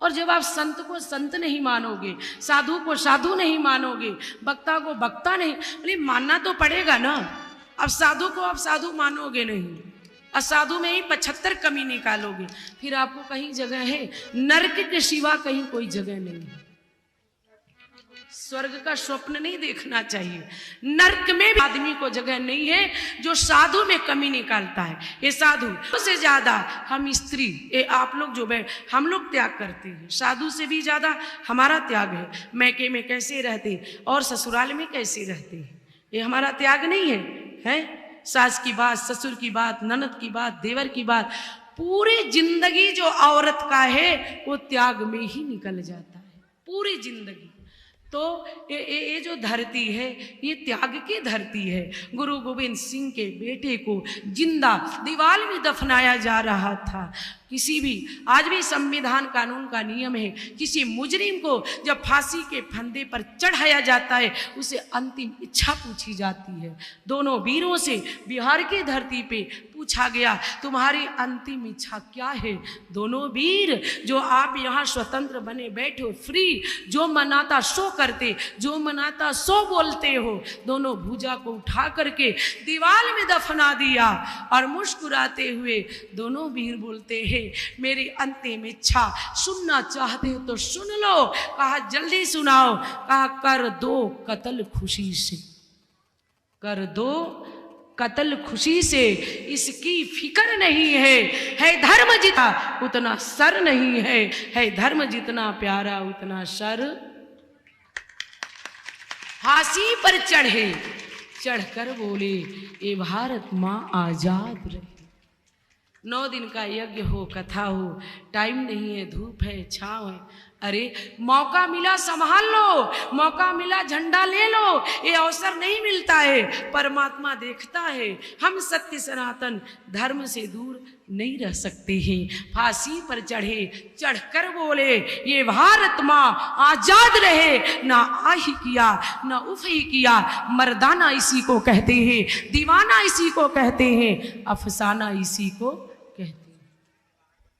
और जब आप संत को संत नहीं मानोगे, साधु को साधु नहीं मानोगे, वक्ता को वक्ता नहीं, अरे मानना तो पड़ेगा ना। अब साधु को आप साधु मानोगे नहीं, असाधु में ही 75 कमी निकालोगे, फिर आपको कहीं जगह है? नरक के सिवा कहीं कोई जगह नहीं है। स्वर्ग का स्वप्न नहीं देखना चाहिए, नरक में भी आदमी को जगह नहीं है जो साधु में कमी निकालता है। ये साधु से ज्यादा हम स्त्री, ये आप लोग जो हम लोग त्याग करते हैं, साधु से भी ज्यादा हमारा त्याग है। मैके में कैसे रहते और ससुराल में कैसे रहते हैं, ये हमारा त्याग नहीं है, है? सास की बात, ससुर की बात, ननद की बात, देवर की बात, पूरी जिंदगी जो औरत का है वो त्याग में ही निकल जाता है, पूरी जिंदगी। तो ये जो धरती है ये त्याग की धरती है। गुरु गोविंद सिंह के बेटे को जिंदा दीवार में दफनाया जा रहा था। किसी भी, आज भी संविधान कानून का नियम है, किसी मुजरिम को जब फांसी के फंदे पर चढ़ाया जाता है उसे अंतिम इच्छा पूछी जाती है। दोनों वीरों से बिहार की धरती पे पूछा गया तुम्हारी अंतिम इच्छा क्या है? दोनों वीर, जो आप यहाँ स्वतंत्र बने बैठे हो, फ्री, जो मनाता सो करते, जो मनाता सो बोलते हो, दोनों भुजा को उठा करके दीवार में दफना दिया और मुस्कुराते हुए दोनों वीर बोलते हैं मेरी अंतिम इच्छा सुनना चाहते हो तो सुन लो। कहा जल्दी सुनाओ। कहा कर दो कत्ल खुशी से, कर दो कत्ल खुशी से, इसकी फिक्र नहीं है धर्म जितना उतना सर नहीं है धर्म जितना प्यारा उतना सर। फांसी पर चढ़े, चढ़कर बोले ये भारत माँ आजाद रहे। 9 दिन का यज्ञ हो, कथा हो, टाइम नहीं है, धूप है, छाँव है, अरे मौका मिला संभाल लो, मौका मिला झंडा ले लो। ये अवसर नहीं मिलता है, परमात्मा देखता है। हम सत्य सनातन धर्म से दूर नहीं रह सकते हैं। फांसी पर चढ़े, चढ़कर बोले ये भारत माँ आजाद रहे। ना आही किया ना उफ ही किया, मर्दाना इसी को कहते हैं, दीवाना इसी को कहते हैं, अफसाना इसी को